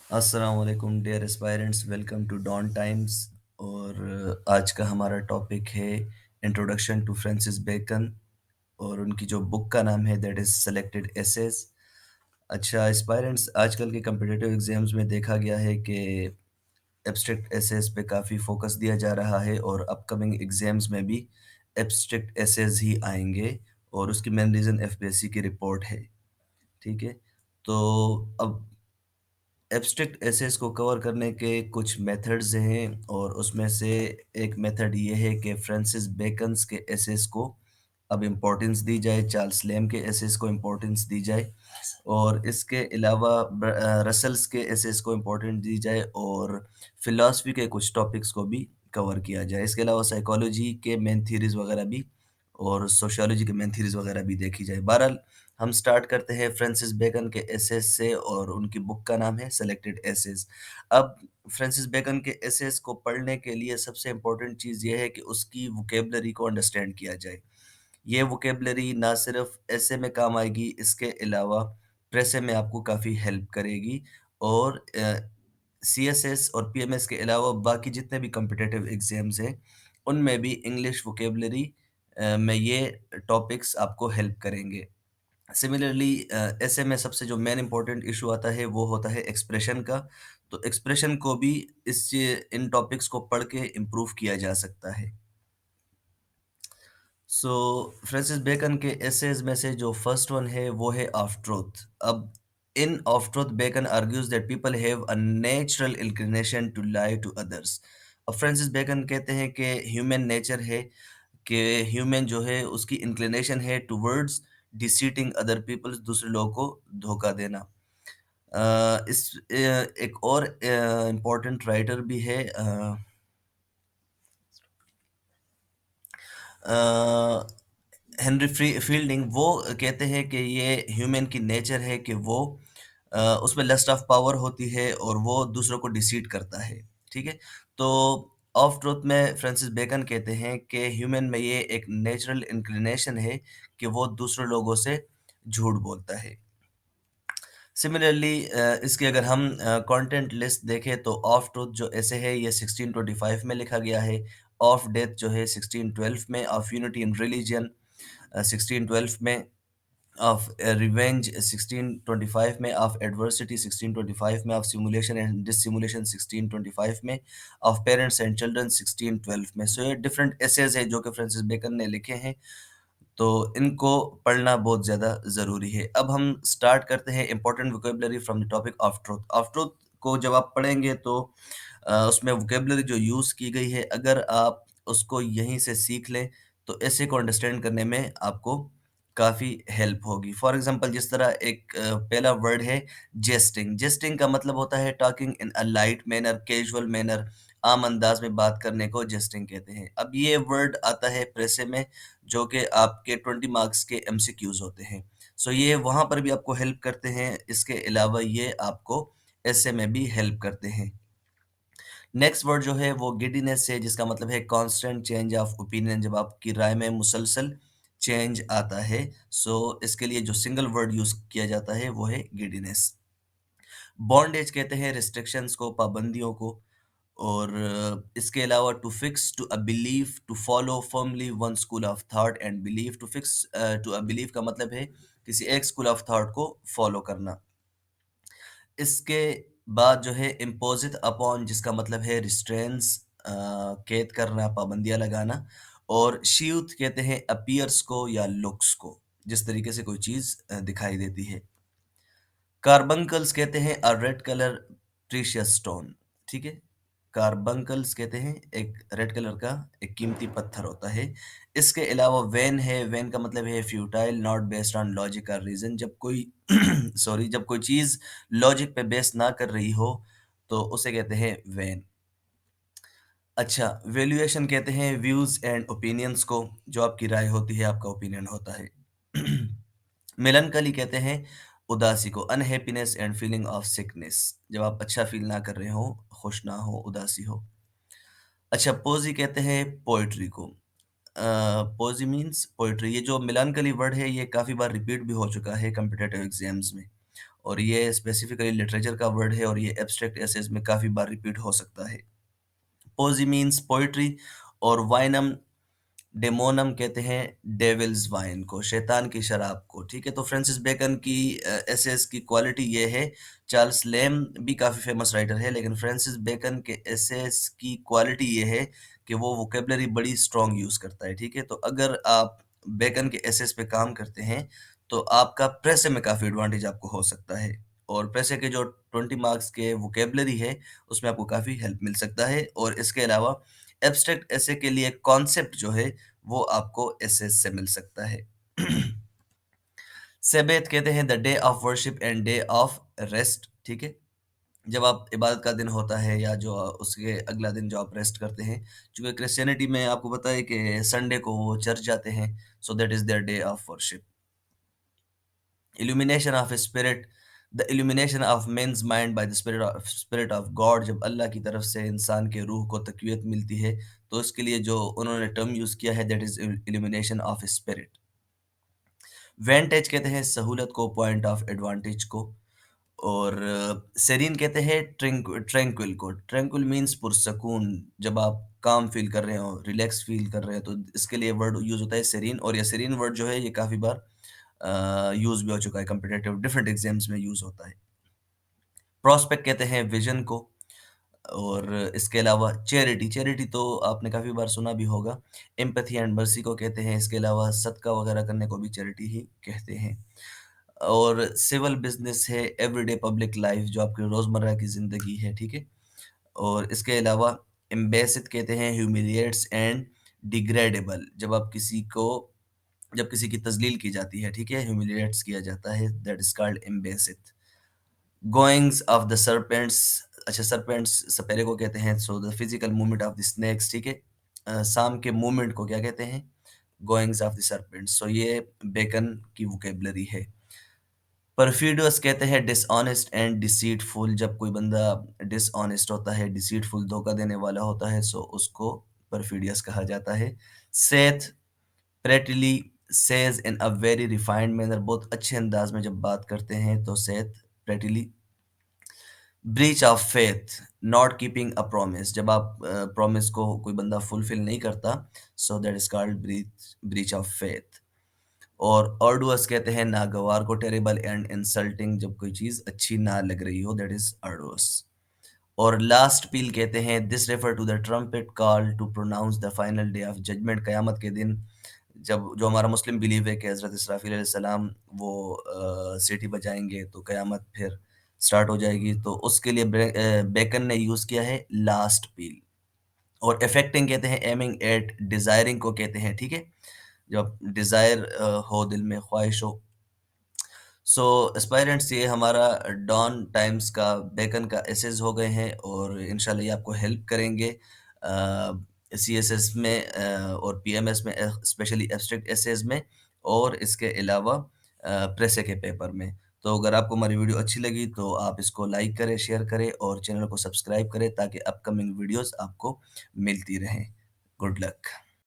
अस्सलाम वालेकुम dear aspirants, welcome to Dawn Times. और आज का हमारा टॉपिक है इंट्रोडक्शन टू फ्रांसिस बेकन। और उनकी जो बुक का नाम है दैट इज़ सेलेक्टेड एसेस। अच्छा एस्पायरेंट्स, आजकल के कम्पिटिटिव एग्जाम्स में देखा गया है कि एब्स्ट्रैक्ट एसेस पे काफ़ी फोकस दिया जा रहा है और अपकमिंग एग्जाम्स में भी एब्स्ट्रैक्ट एसेस ही आएंगे। और उसकी मेन रीज़न एफपीएससी की रिपोर्ट है। ठीक है, तो अब एब्स्ट्रैक्ट एसेस को कवर करने के कुछ मेथड्स हैं और उसमें से एक मेथड ये है कि फ्रांसिस बेकन्स के एसेस को अब इम्पोर्टेंस दी जाए, चार्ल्स लैम के एसेस को इम्पोर्टेंस दी जाए, और इसके अलावा रसल्स के एसेस को इम्पोर्टेंस दी जाए और फिलॉसफी के कुछ टॉपिक्स को भी कवर किया जाए। इसके अलावा साइकोलॉजी के मेन थ्योरीज वगैरह भी और सोशियोलॉजी के मेन थ्योरीज वगैरह भी देखी जाए। बहरहाल हम स्टार्ट करते हैं फ्रांसिस बेकन के एसेस से और उनकी बुक का नाम है सेलेक्टेड एसेस। अब फ्रांसिस बेकन के एसेस को पढ़ने के लिए सबसे इम्पोर्टेंट चीज़ ये है कि उसकी वोकेबलरी को अंडरस्टैंड किया जाए। ये वोकेबलरी ना सिर्फ ऐसे में काम आएगी, इसके अलावा प्रेसे में आपको काफ़ी हेल्प करेगी। और सीएसएस और पीएमएस के अलावा बाकी जितने भी कॉम्पिटिटिव एग्ज़ाम्स हैं, उनमें भी इंग्लिश वोकेबलरी में ये टॉपिक्स आपको हेल्प करेंगे। सिमिलरली ऐसे में सबसे जो मेन इम्पोर्टेंट इशू आता है वो होता है एक्सप्रेशन का। तो एक्सप्रेशन को भी इन टॉपिक्स को पढ़ के इम्प्रूव किया जा सकता है। सो फ्रांसिस बेकन के एसेज में से जो फर्स्ट वन है वो है ऑफ ट्रूथ। अब in of truth Bacon argues that people have a natural inclination to lie to others. अब फ्रांसिस बेकन कहते हैं कि ह्यूमन नेचर है कि ह्यूमन जो है उसकी इंक्लिनेशन है टुवर्ड्स डिसीटिंग अदर पीपल्स, दूसरे लोगों को धोखा देना। एक और इम्पोर्टेंट राइटर भी है हेनरी फील्डिंग। वो कहते हैं कि ये ह्यूमन की नेचर है कि वो उसमें लस्ट ऑफ पावर होती है और वो दूसरों को डिसीट करता है। ठीक है, तो ऑफ ट्रूथ में फ्रांसिस बेकन कहते हैं कि ह्यूमन में ये एक नेचुरल इंक्लिनेशन है कि वो दूसरों लोगों से झूठ बोलता है। सिमिलरली इसकी अगर हम कंटेंट लिस्ट देखें तो ऑफ ट्रूथ जो ऐसे है ये 1625 में लिखा गया है। ऑफ डेथ जो है 1612 में। ऑफ यूनिटी इन रिलीजन 1612 में। ऑफ रिवेंज 1625 में। ऑफ एडवर्सिटी 1625 में। ऑफ सिमुलेशन एंड डिसिमुलेशन 1625 में। ऑफ पेरेंट्स एंड चिल्ड्रन 1612 में। सो ये डिफरेंट एसेज है जो कि फ्रांसिस बेकन ने लिखे हैं, तो इनको पढ़ना बहुत ज़्यादा ज़रूरी है। अब हम स्टार्ट करते हैं important vocabulary from the topic of truth. Of truth को जब आप पढ़ेंगे तो उसमें वोकेबलरी जो यूज़ की गई है, अगर आप उसको यहीं से सीख लें तो ऐसे को अंडरस्टैंड करने में आपको काफ़ी हेल्प होगी। फॉर एग्जांपल जिस तरह एक पहला वर्ड है जेस्टिंग। जेस्टिंग का मतलब होता है talking in a light manner, casual manner, आम अंदाज में बात करने को जेस्टिंग कहते हैं। अब ये वर्ड आता है प्रेसे में, जो कि आपके 20 मार्क्स के एमसीक्यूज होते हैं। सो ये वहाँ पर भी आपको हेल्प करते हैं। इसके अलावा ये आपको ऐसे में भी हेल्प करते हैं। नेक्स्ट वर्ड जो है वो गिडीनेस है, जिसका मतलब है कांस्टेंट चेंज ऑफ ओपिनियन, जब आपकी राय में मुसलसल चेंज आता है। सो इसके लिए जो सिंगल वर्ड यूज किया जाता है वो है गिडीनेस। बॉन्डेज कहते हैं रिस्ट्रिक्शंस को, पाबंदियों को। और इसके अलावा to fix to a belief, to follow firmly one school of thought and believe. To fix to a belief का मतलब है किसी एक स्कूल ऑफ थॉट को फॉलो करना। इसके बाद जो है इम्पोजिट अपॉन, जिसका मतलब है रिस्ट्रेंस, कैद करना, पाबंदियां लगाना। और शीयूथ कहते हैं अपीयर्स को या लुक्स को, जिस तरीके से कोई चीज दिखाई देती है। कार्बंकल्स कहते हैं अ रेड कलर प्रीशियस स्टोन। ठीक है, कार्बंकल्स कहते हैं एक रेड कलर का एक कीमती पत्थर होता है। इसके अलावा वेन है। वेन का मतलब है futile, not based on logic और रीजन। जब कोई सॉरी, जब कोई चीज लॉजिक पे बेस ना कर रही हो तो उसे कहते हैं वेन। अच्छा, वैल्यूएशन कहते हैं व्यूज एंड ओपिनियंस को, जो आपकी राय होती है, आपका ओपिनियन होता है। मेलनकली कहते हैं उदासी को, unhappiness and feeling of sickness, जब आप अच्छा फील ना कर रहे हो, खुश ना हो, उदासी हो। अच्छा, पोजी कहते हैं पोएट्री को। पोजी मीन्स पोएट्री। ये जो मेलानकली वर्ड है ये काफी बार रिपीट भी हो चुका है कॉम्पिटिटिव एग्जाम्स में। और ये स्पेसिफिकली लिटरेचर का वर्ड है और ये एब्स्ट्रैक्ट एसेज में काफ़ी बार रिपीट हो सकता है। पोज़ी मीन्स पोएट्री और वाइनम डेमोनम कहते हैं डेविल्स वाइन को, शैतान की शराब को, ठीक है? तो फ्रांसिस बेकन की एसेस की क्वालिटी ये है। चार्ल्स लैम भी काफ़ी फेमस राइटर है, लेकिन फ्रांसिस बेकन के एसेस की क्वालिटी ये है कि वो वोकैब्युलरी बड़ी स्ट्रॉन्ग यूज़ करता है, ठीक है? तो अगर आप बेकन के एसेस पे काम करते हैं, तो आपका प्रेसे में काफ़ी एडवांटेज आपको हो सकता है और प्रेसे के जो 20 मार्क्स के वोकैब्युलरी है, उसमें आपको काफ़ी हेल्प मिल सकता है और इसके अलावा एब्स्ट्रैक्ट एसे के लिए कॉन्सेप्ट जो है वो आपको एसेस से मिल सकता है। सेबेत कहते हैं the day of worship and day of rest, ठीक है? जब आप इबादत का दिन होता है या जो उसके अगला दिन जो आप रेस्ट करते हैं, चूँकि क्रिश्चियनिटी में आपको पता है कि संडे को वो चर्च जाते हैं, so that is their day of worship. Illumination of spirit the illumination of man's mind by the spirit of God, जब अल्लाह की तरफ से इंसान के रूह को तक़वियत मिलती है, तो उसके लिए जो उन्होंने टर्म यूज़ किया है that is illumination of spirit. Vantage कहते हैं सहूलत को, पॉइंट ऑफ एडवांटेज को और सेरीन कहते हैं ट्रैंक्विल को। ट्रैंक्विल मीन्स पुरसकून, जब आप काम फ़ील कर रहे हो, रिलैक्स फ़ील कर रहे हो, तो इसके लिए वर्ड यूज़ होता है सेरीन और ये सेरीन वर्ड जो है ये काफ़ी बार यूज़ भी हो चुका है कॉम्पिटिटिव डिफरेंट एग्ज़ाम्स में यूज़ होता है। प्रोस्पेक्ट कहते हैं विज़न को और इसके अलावा चैरिटी, चैरिटी तो आपने काफ़ी बार सुना भी होगा। एम्पैथी एंड मर्सी को कहते हैं, इसके अलावा सदका वगैरह करने को भी चैरिटी ही कहते हैं। और सिविल बिज़नेस है एवरीडे पब्लिक लाइफ़, जो आपकी रोज़मर्रा की ज़िंदगी है, ठीक है? और इसके अलावा एम्बेसिड कहते हैं ह्यूमिलिएट्स एंड डिग्रेडेबल, जब किसी की तज़लील की जाती है, ठीक है? ह्यूमिलिएट्स किया जाता है, that is called embased. Goings of the serpents, अच्छा सर्पेंट्स सपेरे को कहते हैं, so the physical movement of the snakes, ठीक है? सांप के मूवमेंट को क्या कहते हैं? Goings of the serpents, so ये बेकन की वोकैब्युलरी है। परफिडियस कहते हैं डिसऑनेस्ट एंड डिसीटफुल, जब कोई बंदा डिसऑनेस्ट होता है, डिसीटफुल धोखा देने वाला होता है, सो उसको परफिडियस कहा जाता है। Saith prettily says in a very refined manner, बहुत अच्छे अंदाज में जब बात करते हैं तो saith prettily. Breach of faith not keeping a promise, जब आप प्रॉमिस को कोई बंदा फुलफिल नहीं करता, so that is called breach of faith. और अर्डुअस कहते हैं नागवार को, टेरेबल एंड इंसल्टिंग, जब कोई चीज अच्छी ना लग रही हो, दैट इज अर्डुअस। और लास्ट पील कहते हैं this refer to the trumpet call to pronounce the final day of judgement, कयामत के दिन जब जो हमारा मुस्लिम बिलीव है कि हज़रत इसराफील अलैहिस्सलाम वो सीटी बजाएँगे तो कयामत फिर स्टार्ट हो जाएगी, तो उसके लिए बेकन ने यूज़ किया है लास्ट पील। और अफेक्टिंग कहते हैं एमिंग एट, डिज़ायरिंग को कहते हैं, ठीक है? जब डिज़ायर हो, दिल में ख्वाहिश हो। सो एस्पायरेंट्स, ये हमारा डॉन टाइम्स का बेकन का एसेस हो गए हैं और इंशाल्लाह ये आपको हेल्प करेंगे सीएसएस में और पीएमएस में, स्पेशली एब्स्ट्रैक्ट एसेस में और इसके अलावा प्रेसे के पेपर में। तो अगर आपको हमारी वीडियो अच्छी लगी तो आप इसको लाइक करें, शेयर करें और चैनल को सब्सक्राइब करें ताकि अपकमिंग वीडियोस आपको मिलती रहें। Good luck.